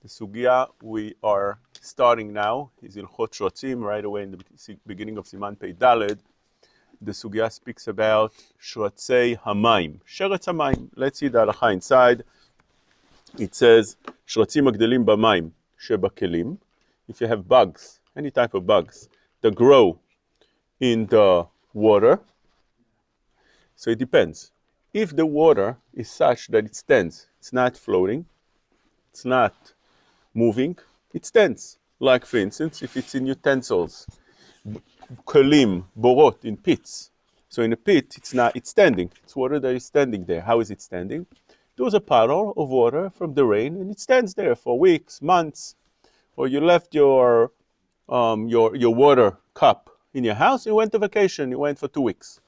The sugya we are starting now is in Ilchot Shrotzim, right away in the beginning of Siman Pei Daled. The sugya speaks about Shrotzei Hamayim, Sheretz Hamayim. Let's see the halacha inside. It says, Shrotzim Agdelim Bamayim, Shebakelim. If you have bugs, any type of bugs, that grow in the water, so it depends. If the water is such that it stands, it's not floating, it's not moving, it stands. Like, for instance, if it's in utensils, kelim, borot, in pits. So in a pit, it's standing. It's water that is standing there. How is it standing? There was a puddle of water from the rain, and it stands there for weeks, months. Or you left your water cup in your house, you went to vacation, you went for 2 weeks.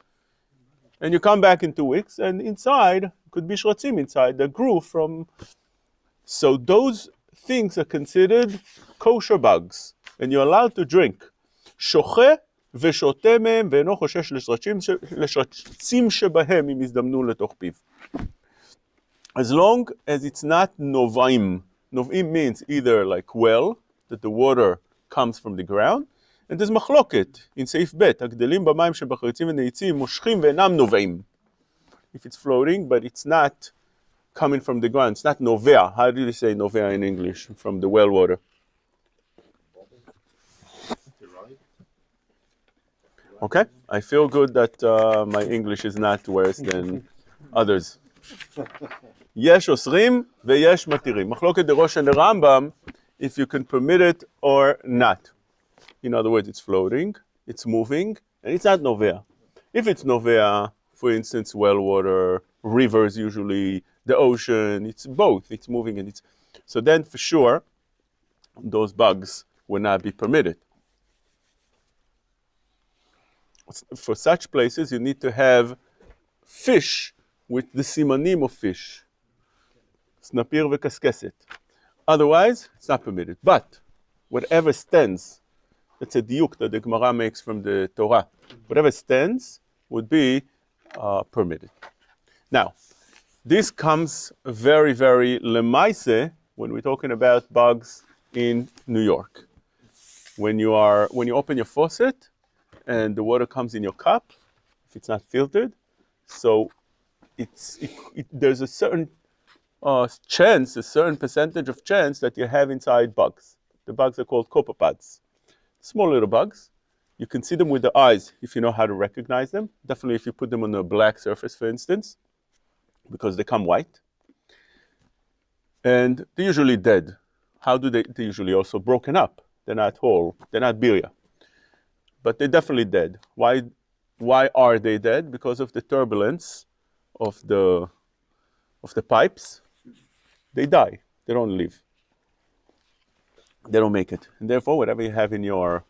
And you come back in 2 weeks, and inside, could be shrotzim inside, that grew from. So those things are considered kosher bugs, and you're allowed to drink. Shoche v'shoteh mehem ve'eno choshesh לשרצים שבהם אם יזדמנו לתוך פיו. As long as it's not novaim. Novaim means either like well, that the water comes from the ground, and there's machloket in Seif Bet, הגדלים במים שבחריצים ונעיצים מושכים ואינם נובעים. If it's floating, but it's not coming from the ground, it's not novea. How do you say novea in English? From the well water. Okay, I feel good that my English is not worse than others. Yesh osrim veyesh matirim. Machloket the Rosh and the Rambam, if you can permit it or not. In other words, it's floating, it's moving, and it's not novea. If it's novea, for instance, well water, rivers usually, the ocean, it's both, it's moving and it's. So then for sure, those bugs will not be permitted. For such places, you need to have fish with the simanim of fish. Snapir v'kaskeset. Otherwise, it's not permitted. But whatever stands, that's a diuk that the Gemara makes from the Torah. Whatever stands would be permitted. Now, this comes very, very lemaise when we're talking about bugs in New York. When you open your faucet and the water comes in your cup, if it's not filtered, so there's a certain chance, a certain percentage of chance that you have inside bugs. The bugs are called copepods. Small little bugs. You can see them with the eyes if you know how to recognize them. Definitely if you put them on a black surface, for instance, because they come white. And they're usually dead. How do they're usually also broken up. They're not whole. They're not birya. But they're definitely dead. Why are they dead? Because of the turbulence of the pipes. They die. They don't live. They don't make it. And therefore, whatever you have in your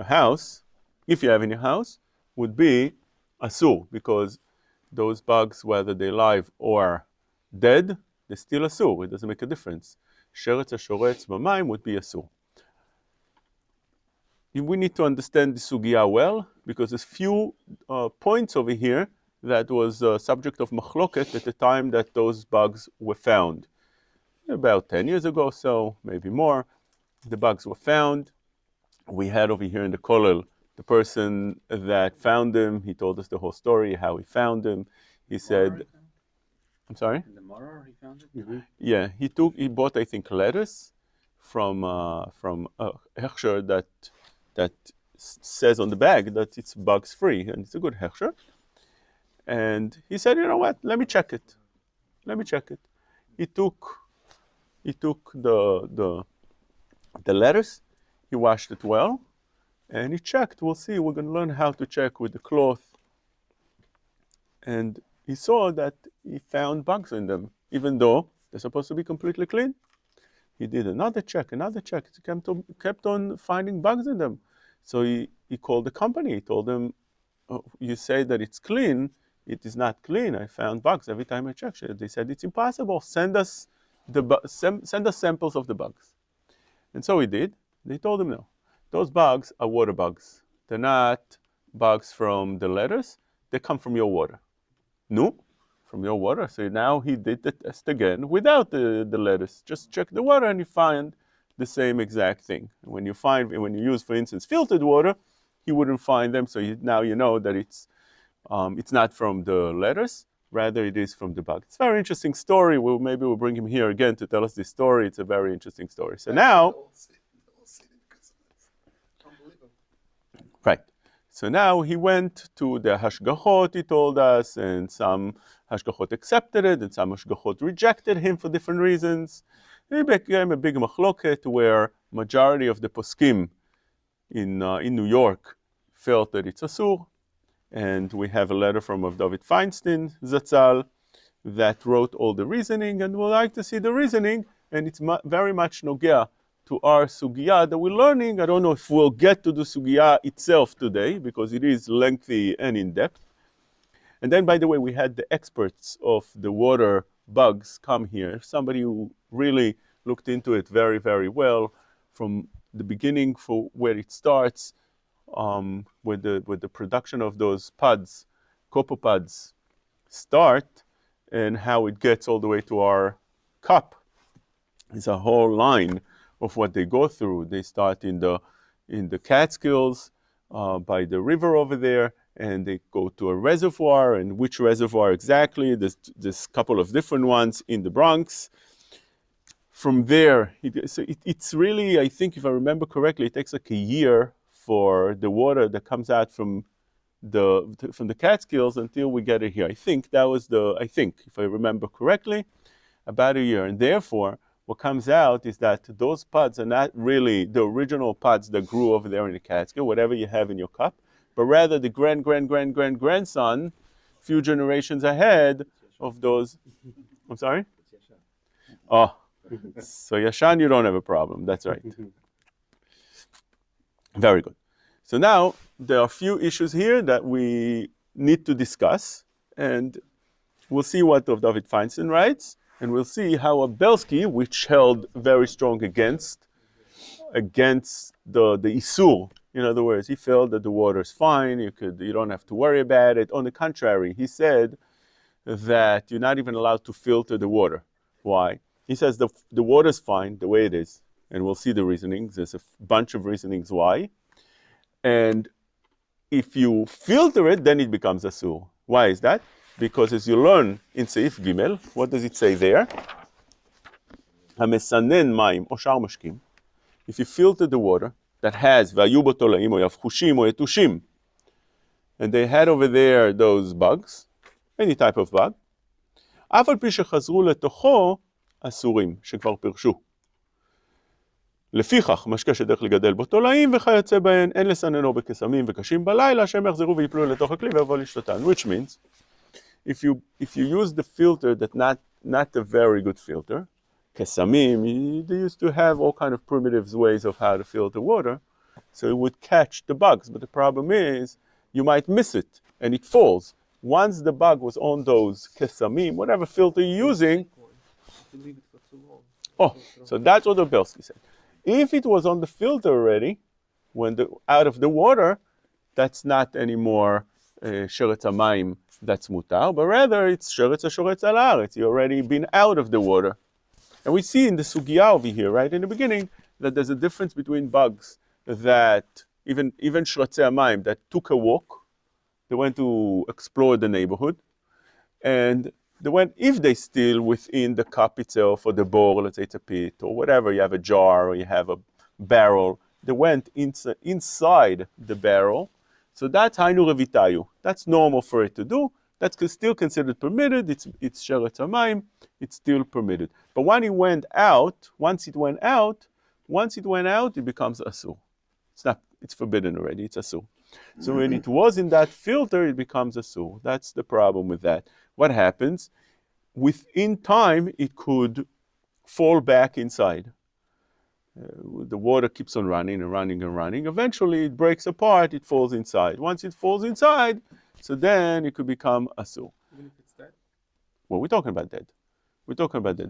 house, if you have in your house, would be asur, because those bugs, whether they're live or dead, they're still asur. It doesn't make a difference. Sheretz hashoretz b'mayim would be asur. We need to understand the sugya well, because there's few points over here that was subject of machloket at the time that those bugs were found. About 10 years ago or so, maybe more, the bugs were found. We had over here in the Kollel the person that found them. He told us the whole story, how he found them. He said, I'm sorry? In the Morar he found it? Mm-hmm. Yeah, he bought, I think, lettuce from a hechsher that says on the bag that it's bugs free, and it's a good hechsher. And he said, you know what, let me check it. He took the lettuce, he washed it well, and he checked. We'll see, we're going to learn how to check with the cloth. And he saw that he found bugs in them, even though they're supposed to be completely clean. He did another check. He kept on finding bugs in them. So he called the company. He told them, oh, you say that it's clean. It is not clean. I found bugs every time I checked it. They said, it's impossible. Send us samples of the bugs. And so he did. They told him no. Those bugs are water bugs. They're not bugs from the lettuce. They come from your water. No. from your water. So now he did the test again without the lettuce. Just check the water and you find the same exact thing. And when you use, for instance, filtered water, he wouldn't find them. So now you know that it's not from the lettuce, rather it is from the bug. It's a very interesting story. Maybe we'll bring him here again to tell us this story. It's a very interesting story. So now, right. So now he went to the hashgachot, he told us, and some hashgachot accepted it, and some hashgachot rejected him for different reasons. It became a big machloket where majority of the poskim in New York felt that it's asur. And we have a letter from David Feinstein, Zatzal, that wrote all the reasoning, and we'd like to see the reasoning, and it's very much nogea to our sugya that we're learning. I don't know if we'll get to the sugya itself today, because it is lengthy and in-depth. And then, by the way, we had the experts of the water bugs come here, somebody who really looked into it very, very well, from the beginning for where it starts, with the production of those pods, copepods, start, and how it gets all the way to our cup. It's a whole line of what they go through. They start in the Catskills, by the river over there, and they go to a reservoir, and which reservoir exactly? There's a couple of different ones in the Bronx. From there, it's really, I think if I remember correctly, it takes like a year for the water that comes out from the Catskills until we get it here. I think, if I remember correctly, about a year. And therefore, what comes out is that those pods are not really the original pods that grew over there in the Catskill, whatever you have in your cup, but rather the grandson, few generations ahead of those. I'm sorry? Oh, so Yashan, you don't have a problem. That's right. Very good. So now there are a few issues here that we need to discuss, and we'll see what David Feinstein writes, and we'll see how a Belsky, which held very strong against the Isur. In other words, he felt that the water is fine, you don't have to worry about it. On the contrary, he said that you're not even allowed to filter the water. Why? He says the water is fine the way it is, and we'll see the reasonings. There's a bunch of reasonings why. And if you filter it, then it becomes asur. Why is that? Because as you learn in Seif Gimel, what does it say there? Hamesanen mayim o shar mashkim. If you filter the water that has vayu bo tolaim or yavchushim or etushim, and they had over there those bugs, any type of bug, אף על פי שחזרו לתוכו אסורים שכבר פירשו. לפיכך, משקה שדרך לגדל בו תולעים וכיוצא בהן, אין לסננו בקסמים וקשים בלילה, שהם יחזרו ויפלו לתוך הכלי ויבוא לשתותן. Which means, if you use the filter that not a very good filter, קסמים, they used to have all kind of primitive ways of how to filter water, so it would catch the bugs. But the problem is, you might miss it, and it falls. Once the bug was on those kesamim, whatever filter you're using, so that's what the Belsky said. If it was on the filter already, out of the water, that's not anymore sheretz hamayim that's mutar, but rather it's sheretz ha-shoretz al haaretz. You've already been out of the water. And we see in the sugya over here, right in the beginning, that there's a difference between bugs that, even sheretz hamayim that took a walk, they went to explore the neighborhood, and they went, if they still within the cup itself or the bowl, let's say it's a pit or whatever, you have a jar or you have a barrel, they went inside the barrel. So that's hainu revitayu. That's normal for it to do. That's still considered permitted. It's sheretz hamayim. It's still permitted. But once it went out, it becomes asur. It's forbidden already. It's asur. So when it was in that filter, it becomes asur. That's the problem with that. What happens? Within time, it could fall back inside. The water keeps on running and running and running. Eventually, it breaks apart. It falls inside. Once it falls inside, so then it could become asur. Even if it's dead? Well, we're talking about dead.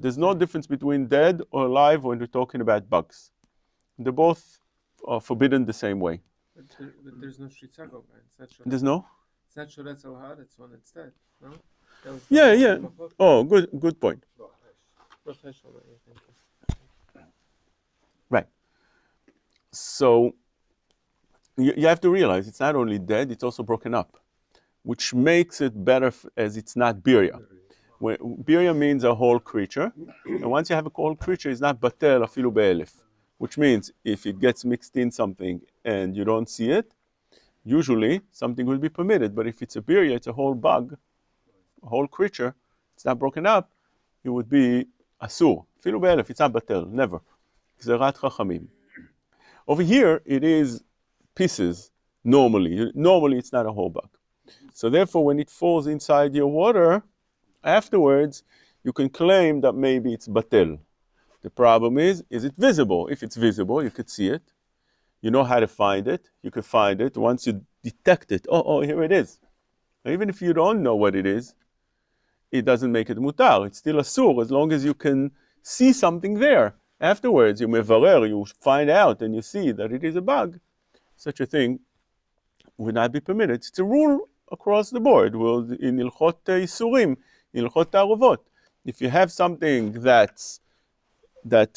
There's no difference between dead or alive when we're talking about bugs. They're both forbidden the same way. But there's no shritzago, right? There's no? It's not shoretz al haaretz when it's dead, no? Yeah. Oh, good point. Right. So you have to realize it's not only dead, it's also broken up, which makes it better as it's not birya. Birya means a whole creature, and once you have a whole creature, it's not batel afilu be'elef, which means if it gets mixed in something and you don't see it, usually something will be permitted. But if it's a birya, it's a whole bug, a whole creature, it's not broken up, it would be asur. Afilu be'elef, it's not batel, never. Zerat chachamim. Over here, it is pieces normally. Normally, it's not a whole bug. So therefore, when it falls inside your water, afterwards, you can claim that maybe it's batel. The problem is it visible? If it's visible, you could see it. You know how to find it. You could find it. Once you detect it, oh, here it is. Even if you don't know what it is, it doesn't make it mutar. It's still asur as long as you can see something there. Afterwards, you mevarer, you find out and you see that it is a bug. Such a thing would not be permitted. It's a rule across the board. Well, in ilchot isurim, in ilchot ta'aruvot, if you have something that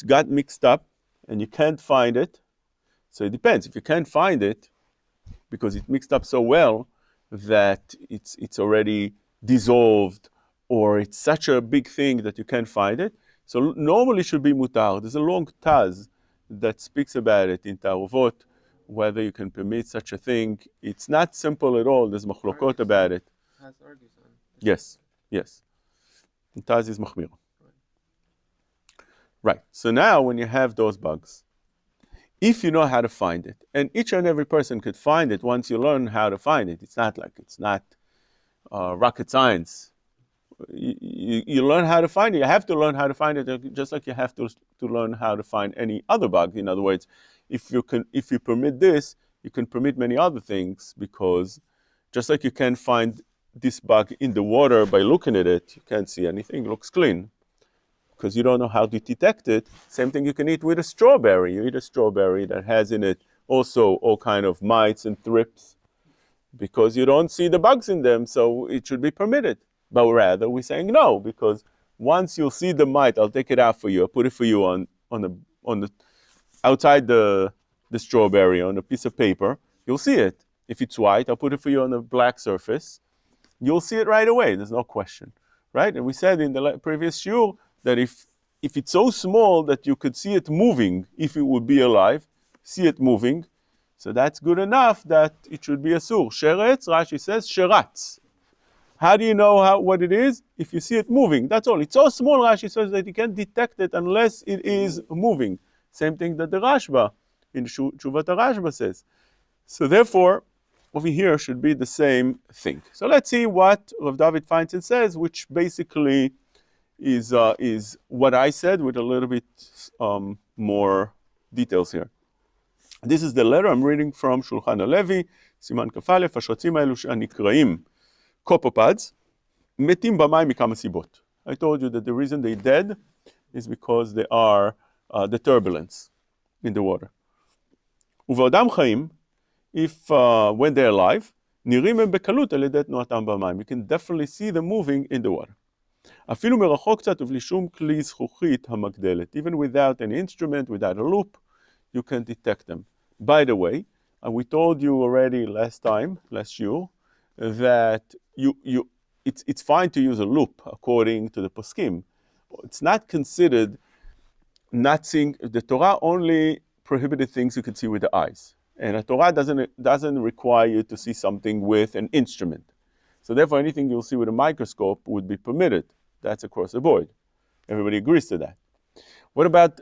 got mixed up and you can't find it, so it depends. If you can't find it because it mixed up so well that it's already dissolved, or it's such a big thing that you can't find it, so normally it should be mutar. There's a long taz that speaks about it in ta'aruvot, whether you can permit such a thing. It's not simple at all. There's machlokot about it. Yes. The taz is machmir. Right. So now when you have those bugs, if you know how to find it, and each and every person could find it once you learn how to find it. It's not rocket science. You learn how to find it. You have to learn how to find it, just like you have to learn how to find any other bug. In other words, if you permit this, you can permit many other things, because just like you can find this bug in the water by looking at it, you can't see anything. It looks clean because you don't know how to detect it. Same thing you can eat with a strawberry. You eat a strawberry that has in it also all kind of mites and thrips, because you don't see the bugs in them, so it should be permitted. But rather, we're saying no, because once you'll see the mite, I'll take it out for you. I'll put it for you on the outside the strawberry on a piece of paper. You'll see it. If it's white, I'll put it for you on a black surface. You'll see it right away. There's no question, right? And we said in the previous shiur that if it's so small that you could see it moving, if it would be alive, see it moving, so that's good enough that it should be asur. Sheretz, Rashi says, sheratz. How do you know what it is? If you see it moving, that's all. It's so small, Rashi says, that you can't detect it unless it is moving. Same thing that the Rashba in Tshuvat Rashba says. So therefore, over here should be the same thing. So let's see what Rav David Feinstein says, which basically is what I said with a little bit more details here. This is the letter I'm reading from Shulchan Alevi, Siman Kaf Aleph, השרצים האלו הנקראים copepods, מתים במים מכמה סיבות. I told you that the reason they're dead is because they are the turbulence in the water. ובעודם חיים, if when they're alive, נראים הם בקלות על ידי תנועתם במים. You can definitely see them moving in the water. אפילו מרחוק קצת ובלי שום כלי זכוכית המגדלת. Even without any instrument, without a loop, you can detect them. By the way, we told you already last shiur, that it's fine to use a loop according to the poskim. It's not considered not seeing. The Torah only prohibited things you could see with the eyes, and the Torah doesn't require you to see something with an instrument. So therefore, anything you'll see with a microscope would be permitted. That's across the board. Everybody agrees to that. What about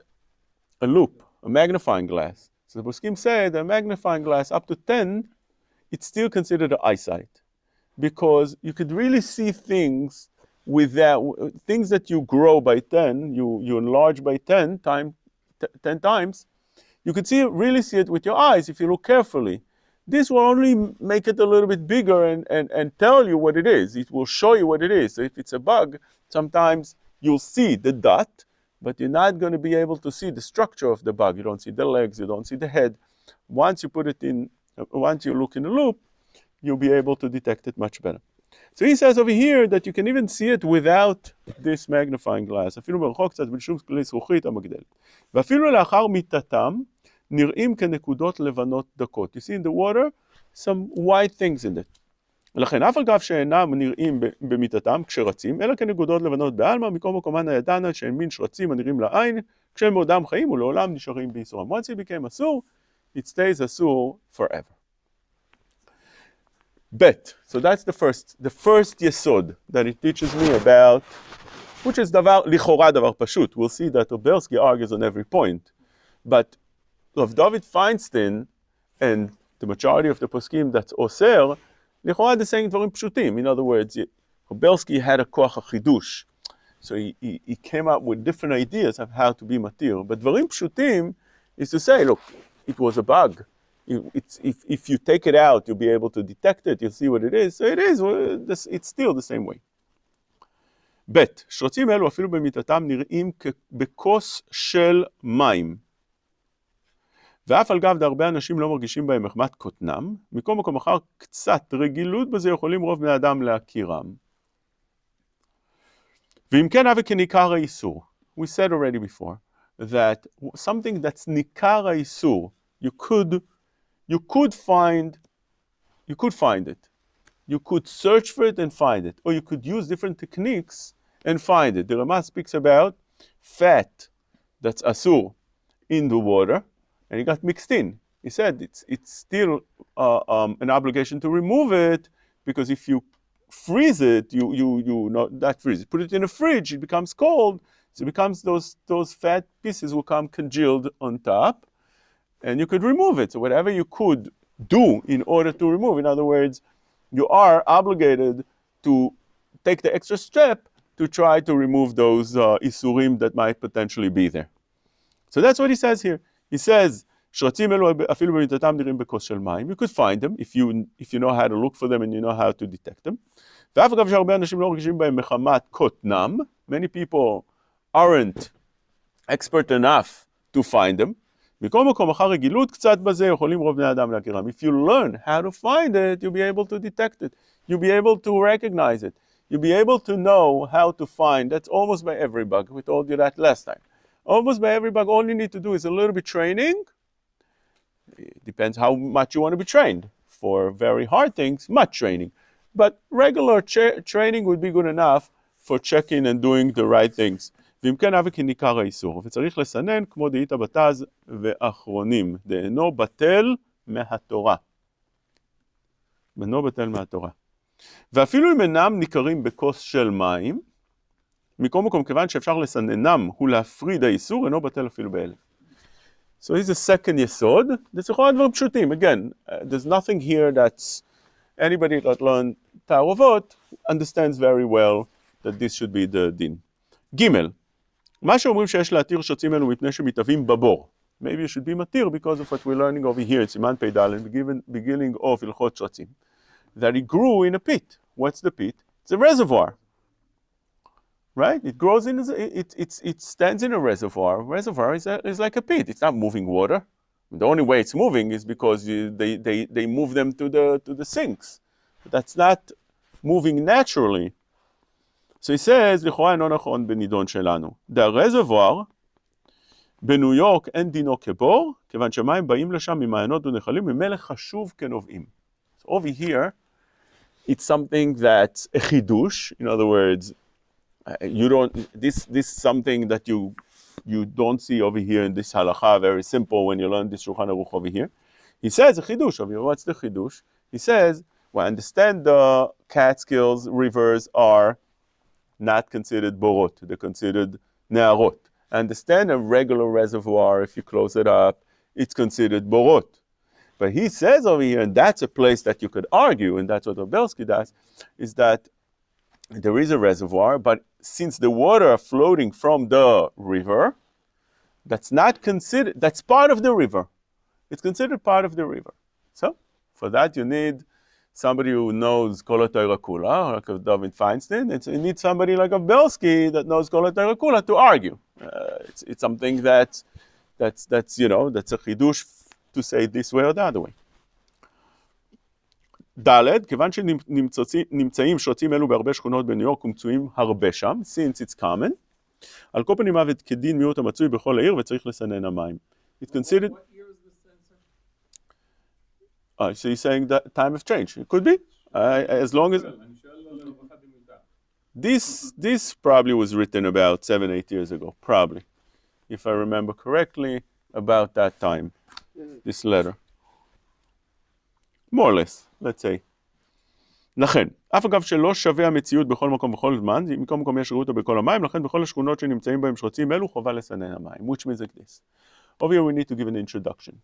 a loop, a magnifying glass? So the poskim say that a magnifying glass up to 10, it's still considered an eyesight, because you could really see things things that you grow by 10, you enlarge by 10 times, you could really see it with your eyes if you look carefully. This will only make it a little bit bigger and tell you what it is. It will show you what it is. So if it's a bug, sometimes you'll see the dot, but you're not going to be able to see the structure of the bug. You don't see the legs, you don't see the head. Once you look in the loop, you'll be able to detect it much better. So he says over here that you can even see it without this magnifying glass. אפילו מרחוק קצת בלי שום כלי זכוכית המגדלת. ואפילו לאחר מיתתם נראים כנקודות לבנות דקות. You see in the water some white things in it. לכן אף על גב שאינם נראים במיתתם כשרצים, אלא כנקודות לבנות בעלמא, מכל מקומן הידענה שהם מין שרצים הנראים לעין, כשהם בעודם חיים ולעולם נשארים בייסורם. Once it became אסור, it stays אסור forever. Bet. So that's the first yesod that it teaches me about, which is דבר, לכאורה דבר פשוט. We'll see that Obersky argues on every point. But of David Feinstein and the majority of the poskim that's oser, לכאורה they're saying דברים פשוטים. In other words, Obersky had a koach החידוש. So he came up with different ideas of how to be matir. But דברים פשוטים is to say, look, it was a bug. If you take it out, you'll be able to detect it, you'll see what it is. So it is, it's still the same way. ב' שרצים אלו אפילו במיתתם נראים בכוס של מים. ואף על גב דהרבה אנשים לא מרגישים בהם מחמת קוטנם, מכל מקום אחר קצת רגילות בזה יכולים רוב בני אדם להכירם. ואם כן הווה כניכר האיסור. We said already before that something that's ניכר האיסור, you could find it. You could search for it and find it. Or you could use different techniques and find it. The Rama speaks about fat that's asur in the water, and it got mixed in. He said it's still an obligation to remove it, because if you freeze it, you not freeze it. Put it in a fridge, it becomes cold, so it becomes those fat pieces will come congealed on top. And you could remove it. So whatever you could do in order to remove, in other words, you are obligated to take the extra step to try to remove those isurim that might potentially be there. So that's what he says here. He says, שרצים אלו אפילו במיתתם נראים בכוס של מים. You could find them if you know how to look for them and you know how to detect them. ואף אגב שהרבה אנשים לא מרגישים בהם מחמת קוטנם. Many people aren't expert enough to find them. מכל מקום אחר רגילות קצת בזה יכולים רוב בני אדם להכירם. If you learn how to find it, you'll be able to detect it. You'll be able to recognize it. You'll be able to know how to find. That's almost by every bug. We told you that last time. Almost by every bug, all you need to do is a little bit training. It depends how much you want to be trained. For very hard things, much training. But regular training would be good enough for checking and doing the right things. ואם כן הווה כניכר האיסור, וצריך לסנן כמו דאית בתז ואחרונים, דאינו בטל מהתורה. אינו בטל מהתורה. ואפילו אם אינם ניכרים בכוס של מים, מכל מקום כיוון שאפשר לסננם ולהפריד האיסור, אינו בטל אפילו באלף. So here's the second יסוד, זה לכאורה דברים פשוטים. Again, there's nothing here that's anybody that learned תערובות understands very well that this should be the din. ג' מה שאומרים שיש להתיר שרצים אלו מפני שמתהווים בבור. Maybe you should be מתיר because of what we're learning over here, סימן פ"ד, beginning of הלכות שרצים. That it grew in a pit. What's the pit? It's a reservoir. Right? It grows in, it stands in a reservoir. Reservoir is like a pit. It's not moving water. The only way it's moving is because they move them to the sinks. But that's not moving naturally. So he says, לכאורה אינו נכון בנידון שלנו. The reservoir בניו יורק אין דינו כבור, כיוון שמים באים לשם ממעיינות ונחלים, ממילא חשוב כנובעים. So over here, it's something that's a חידוש. In other words, this is something that you don't see over here in this halacha, very simple when you learn this Shulchan Aruch over here. He says a chidush over here. What's the chidush? He says, well, understand the Catskills rivers are not considered borot. They're considered ne'arot. Understand a regular reservoir, if you close it up, it's considered borot. But he says over here, and that's a place that you could argue, and that's what Obelsky does, is that there is a reservoir, but since the water are floating from the river, that's not considered, that's part of the river. It's considered part of the river. So, for that you need somebody who knows Kol HaTorah, like David Feinstein. You need somebody like Obelsky that knows Kol HaTorah to argue. It's something that's a chidush to say it this way or the other way. ד', כיוון שנמצאים שרצים אלו בהרבה שכונות בניו יורק ומצויים הרבה שם, since it's common, על כל פנים מוות כדין מיעוט המצוי בכל העיר וצריך לסנן המים. It's considered... What year is this census? So you're saying that time of change. It could be. As long as... This probably was written about 7-8 years ago, probably. If I remember correctly, about that time, this letter. More or less, let's say. לכן, אף אגב שלא שווה המציאות בכל מקום ובכל זמן, מכל מקום יש שירות בכל המים, לכן בכל השכונות שנמצאים בהם שרצים אלו, חובה לסנן המים, which means like this. Over here we need to give an introduction.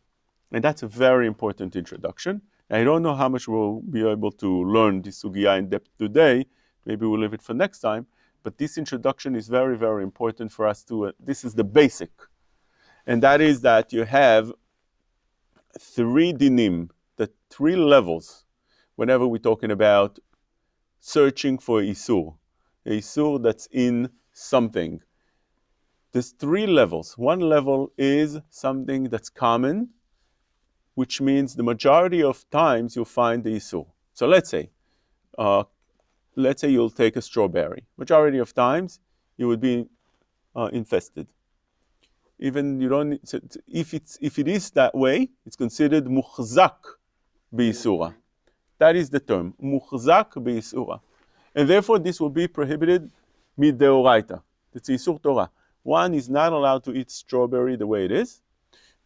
And that's a very important introduction. I don't know how much we'll be able to learn this sugya in depth today. Maybe we'll leave it for next time. But this introduction is very, very important for us to, this is the basic. And that is that you have 3 dinim, the 3 levels, whenever we're talking about searching for a isur that's in something. There's 3 levels. One level is something that's common, which means the majority of times you'll find the isur. So let's say you'll take a strawberry. Majority of times you would be infested. Even you don't. If it is that way, it's considered muchzak b'isura. That is the term, muchzak b'isura, and therefore this will be prohibited mideoraita. It's isur Torah. One is not allowed to eat strawberry the way it is,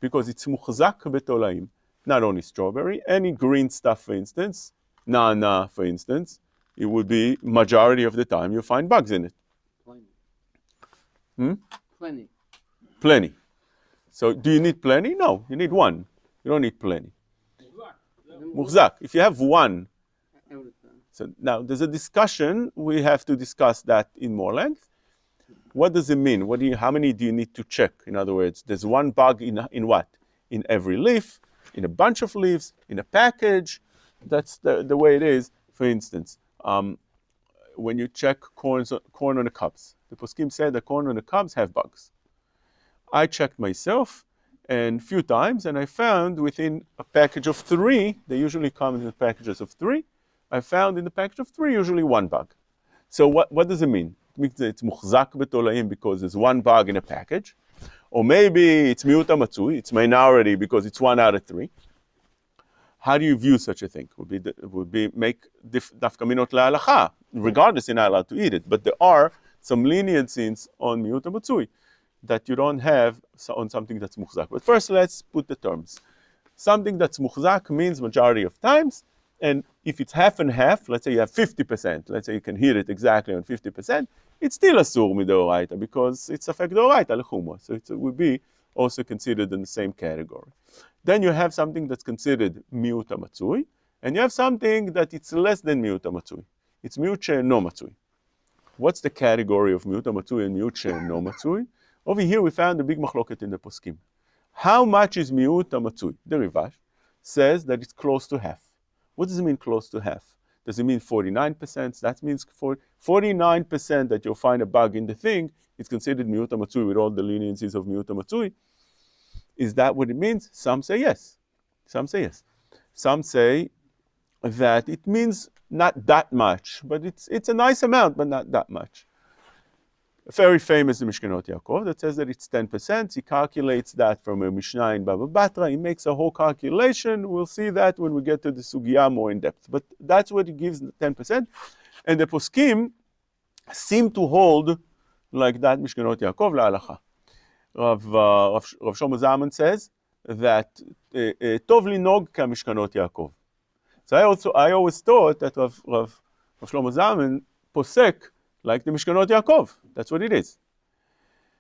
because it's muchzak betolaim. Not only strawberry, any green stuff, for instance, nana, for instance, it would be majority of the time you find bugs in it. Plenty. Plenty. So do you need plenty? No, you need one. You don't need plenty. Muchzak. If you have one. So now there's a discussion. We have to discuss that in more length. What does it mean? How many do you need to check? In other words, there's one bug in what? In every leaf, in a bunch of leaves, in a package. That's the way it is. For instance, when you check corn on the cobs, the poskim said that corn on the cobs have bugs. I checked myself and few times, and I found within a package of 3, they usually come in packages of 3, I found in the package of 3 usually 1 bug. So what does it mean? It means that it's muchzak betolaim because there's 1 bug in a package, or maybe it's miut matzui, it's minority because it's 1 out of 3. How do you view such a thing? Would be make dafka minot la'alacha. Regardless, you're not allowed to eat it, but there are some leniencies on miut matzui that you don't have on something that's muchzak. But first, let's put the terms. Something that's muchzak means majority of times, and if it's half and half, let's say you have 50%, let's say you can heat it exactly on 50%, it's still asur midoraita because it's affect doraita lechumah. So it would be also considered in the same category. Then you have something that's considered miut matzui, and you have something that it's less than miut matzui. It's miut she'eno matzui. What's the category of miut matzui and miut she'eno matzui? Over here we found a big machloket in the poskim. How much is miut matzui? The Rivash says that it's close to half. What does it mean close to half? Does it mean 49%? That means 49% that you'll find a bug in the thing. It's considered miut matzui with all the leniencies of miut matzui. Is that what it means? Some say yes. Some say yes. Some say that it means not that much, but it's a nice amount, but not that much. A very famous Mishkanot Yaakov that says that it's 10%. He calculates that from a Mishnah in Baba Batra. He makes a whole calculation. We'll see that when we get to the Sugya more in depth. But that's what he gives 10%. And the poskim seem to hold like that Mishkanot Yaakov la'alacha. Rav Shlomo Zalman says that tov linog ka Mishkanot Yaakov. So I always thought that Rav Shlomo Zalman posek like the Mishkanot Yaakov. That's what it is.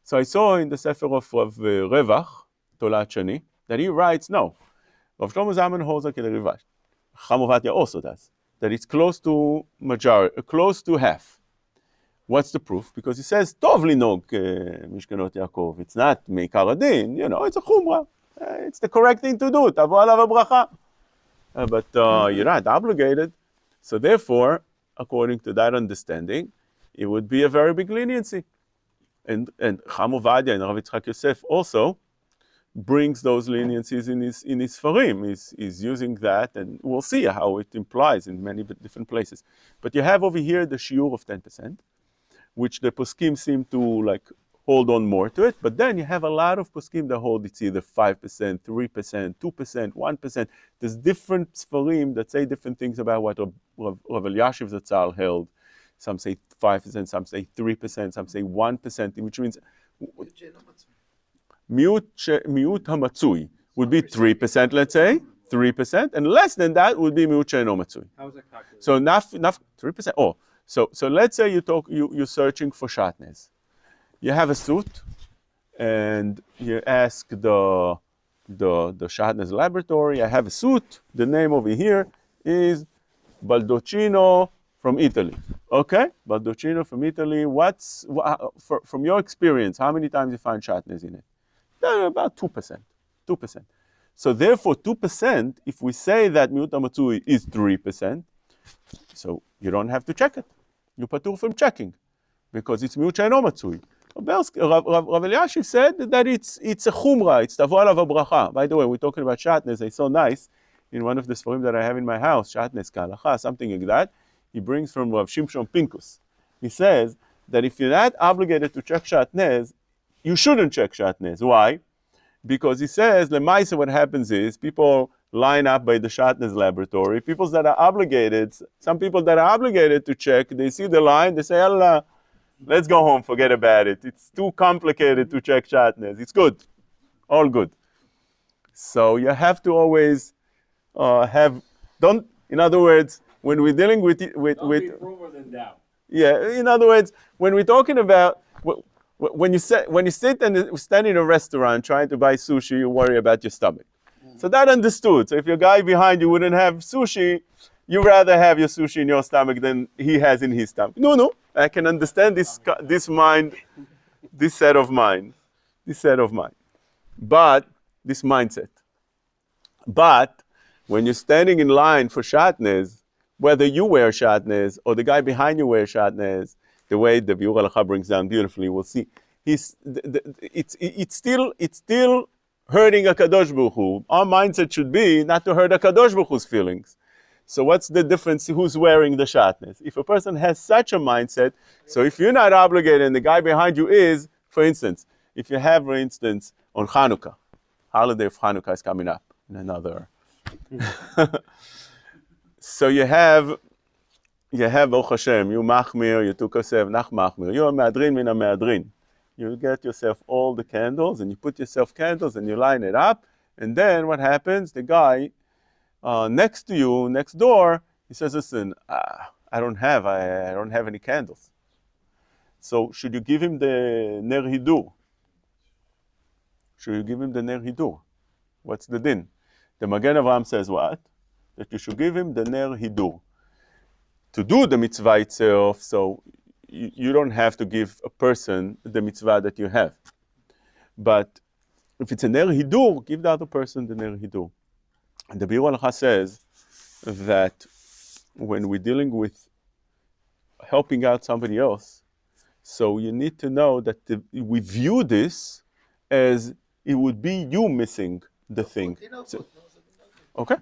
So I saw in the Sefer of Rav Revach, Tolat Shani, that he writes, no, Rav Shlomo Zalman holds like the Rivash. Chamovatia also does, that it's close to majority, close to half. What's the proof? Because he says, Tov linog Mishkanot Yaakov. It's not Meikar Adin, it's a Chumrah. It's the correct thing to do. Tavo alav bracha. But you're not obligated. So therefore, according to that understanding, it would be a very big leniency. And Cham Ovadia and Rav Yitzchak Yosef also brings those leniencies in his Farim. He's using that, and we'll see how it implies in many different places. But you have over here the Shiur of 10%, which the poskim seem to like hold on more to it. But then you have a lot of poskim that hold it's either 5%, 3%, 2%, 1%. There's different Sfarim that say different things about what Rav Elyashiv Zatzal held. Some say 5%, some say 3%, some say 1%, which means miut hamatzui would be 3%, let's say, 3%, and less than that would be miut she'eno matzui. How is that calculated? So 3%. Oh, so let's say you're searching for shatnez. You have a suit, and you ask the shatnez laboratory. I have a suit. The name over here is Baldacchino from Italy. Okay, Baldacchino from Italy. From your experience, how many times you find shatnez in it? About 2%. 2%. So therefore, 2, if we say that miut hamatzui is 3%, so you don't have to check it. You patur from checking, because it's miut she'eno matzui. Rav Elyashiv said that it's a chumrah, it's tavo alav habracha. By the way, we're talking about shatnez. It's so nice. In one of the sfarim that I have in my house, shatnez k'halacha, something like that, he brings from Rav Shimshon Pinkus. He says that if you're not obligated to check shatnez, you shouldn't check shatnez. Why? Because he says, lemaisa, what happens is people line up by the shatnez laboratory. Some people that are obligated to check, they see the line, they say, Allah, let's go home, forget about it. It's too complicated to check shatnez. It's good, all good. So you have to always in other words, when we're dealing with rumor than doubt. Yeah, in other words, when we're talking about, when you sit and stand in a restaurant trying to buy sushi, you worry about your stomach. So that understood. So if your guy behind you wouldn't have sushi, you rather have your sushi in your stomach than he has in his stomach. No, I can understand this set of mind, but this mindset. But when you're standing in line for shatnez, whether you wear shatnez or the guy behind you wears shatnez, the way the Biur Halacha brings down beautifully, we'll see. It's still hurting HaKadosh Baruch Hu. Our mindset should be not to hurt HaKadosh Baruch Hu's feelings. So what's the difference? Who's wearing the shatnez? If a person has such a mindset, so if you're not obligated and the guy behind you is, for instance, if you have, for instance, on Hanukkah, holiday of Hanukkah is coming up in another. So you have Baruch Hashem, you machmir, you took yourself nach machmir, you are me'adrin min ha'me'adrin. You get yourself all the candles, and you put yourself candles, and you line it up, and then what happens? The guy next to you, next door, he says, listen, I don't have any candles. So should you give him the ner hidur? Should you give him the ner hidur? What's the din? The Magen Avraham says what? That you should give him the ner hidur. To do the mitzvah itself, so you don't have to give a person the mitzvah that you have. But if it's a ner hidur, give the other person the ner hidur. And the Biur Halacha says that when we're dealing with helping out somebody else, so you need to know that we view this as it would be you missing the thing. So, okay.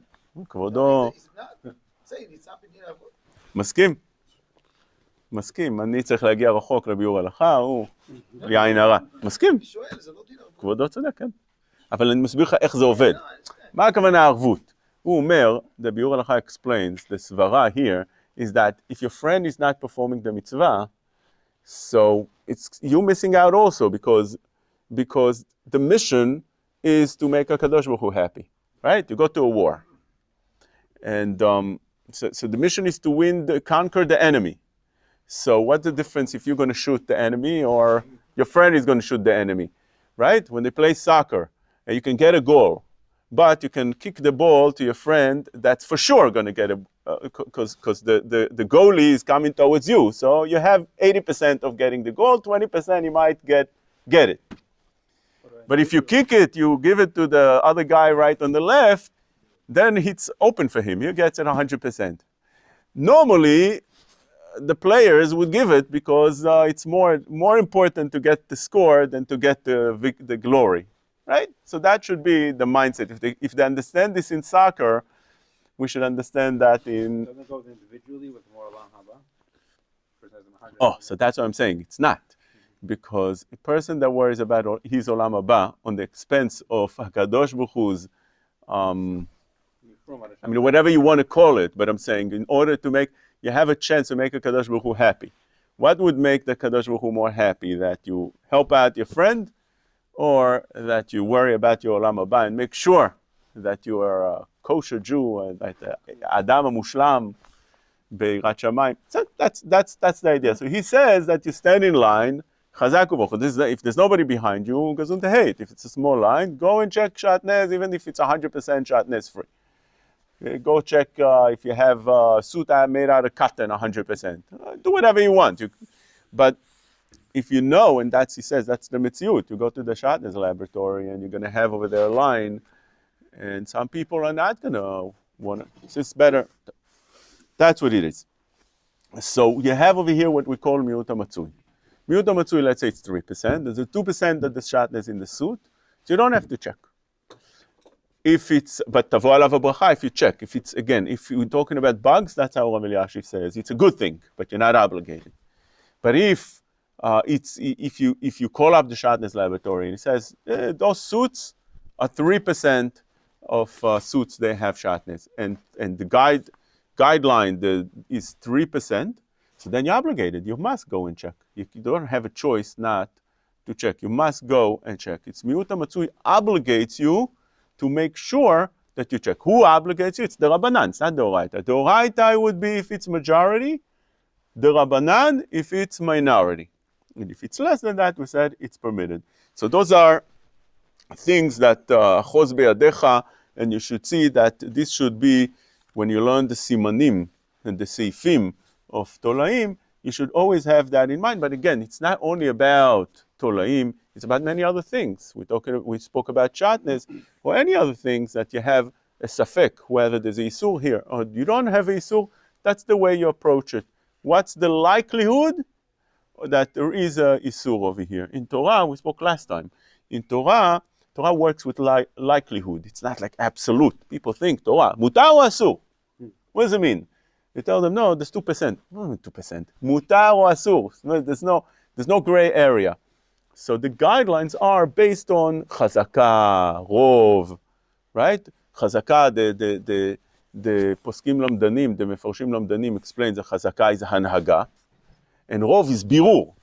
כבודו. מסכים. אני צריך להגיע רחוק לביאור הלכה, הוא יין הרע. מסכים. כבודו צודק, כן. אבל אני מסביר לך איך זה עובד. מה הכוונה הערבות? הוא אומר, the ביאור הלכה explains, the svara here, is that if your friend is not performing the mitzvah, so it's you missing out also because the mission is to make HaKadosh Baruch Hu happy, right? You go to a war. And so the mission is to conquer the enemy. So what's the difference if you're going to shoot the enemy or your friend is going to shoot the enemy, right? When they play soccer, you can get a goal, but you can kick the ball to your friend that's for sure going to get because the goalie is coming towards you. So you have 80% of getting the goal, 20% you might get it. But if you kick it, you give it to the other guy right on the left, then it's open for him. He gets it 100%. Normally, the players would give it because it's more important to get the score than to get the glory. right? So that should be the mindset. If they understand this in soccer, we should understand that in... Doesn't it go individually with more Olam Haba? Oh, so that's what I'm saying. It's not. Because a person that worries about his Olam Haba on the expense of HaKadosh Baruch Hu's, I mean, whatever you want to call it, but I'm saying in order to make, you have a chance to make a Kadosh Baruch Hu happy. What would make the Kadosh Baruch Hu more happy? That you help out your friend, or that you worry about your Olam Haba and make sure that you are a kosher Jew, and that Adam HaMushlam, Beirat Shamayim. So that's the idea. So he says that you stand in line, Chazak u'Baruch. If there's nobody behind you, Gazun Teheit. If it's a small line, go and check Shatnez, even if it's 100% Shatnez free. Go check if you have a suit made out of cotton 100%. Do whatever you want. But if you know, and he says that's the Metziut, you go to the Shatnez laboratory and you're going to have over there a line, and some people are not going to want to. It's just better. That's what it is. So you have over here what we call Miut HaMatzui. Miut HaMatzui, let's say it's 3%. There's a 2% that the Shatnez in the suit, so you don't have to check. If it's, but tavo alav habracha, if you check, if it's, again, if you're talking about bugs, that's how Rav Eliashiv says, it's a good thing, but you're not obligated. But if if you call up the Shatnez laboratory and it says, those suits are 3% of suits they have Shatnez, and the guideline is 3%, so then you're obligated. You must go and check. You don't have a choice not to check. You must go and check. It's Miut HaMatzui obligates you to make sure that you check. Who obligates you? It's the Rabbanan, it's not the Oraita. The Oraita would be if it's majority, the Rabbanan if it's minority. And if it's less than that, we said it's permitted. So those are things that Choz Beyadecha, and you should see that this should be, when you learn the Simanim and the Seifim of Tolaim, you should always have that in mind. But again, it's not only about Tolaim, it's about many other things. We spoke about Shatnez, or any other things that you have a safek, whether there's a Isur here or you don't have a Isur. That's the way you approach it. What's the likelihood that there is a Isur over here? In Torah, we spoke last time. In Torah works with likelihood. It's not like absolute. People think Torah, mutar or asur? What does it mean? You tell them, no, there's 2%. No, 2%. Mutar or asur? No, there's no gray area. So the guidelines are based on chazaka, rov, right? Chazaka, the poskim lamdanim, the mefarshim lamdanim explains that chazaka is a hanhaga, and rov is birur,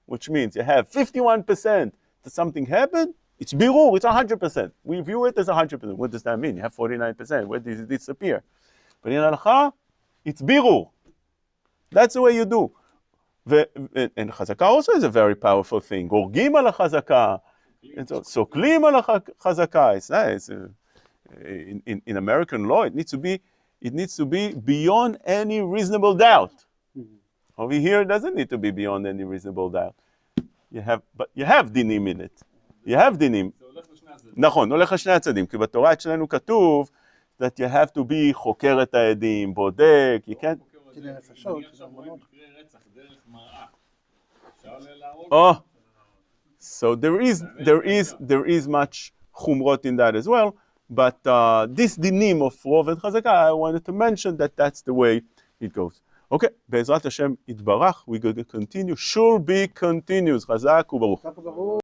which means you have 51% that something happened. It's birur, it's 100%. We view it as 100%. What does that mean? You have 49%. Where does it disappear? But in halakha, it's birur. That's the way you do. And chazaka also is a very powerful thing. Gorgim ala chazaka. Soklim ala chazaka. In American law, it needs to be beyond any reasonable doubt. Over here, it doesn't need to be beyond any reasonable doubt. You have dinim in it. You have dinim. נכון, הולך לשני הצדדים. כי בתורה אצלנו כתוב that you have to be חוקר את העדים, בודק, you can't... Oh, so there is much chumrot in that as well, but this dinim of rov and chazaka, I wanted to mention that that's the way it goes. Okay, Be'ezrat Hashem Yitbarach, we're going to continue. Shul be continues. Chazak u'baruch.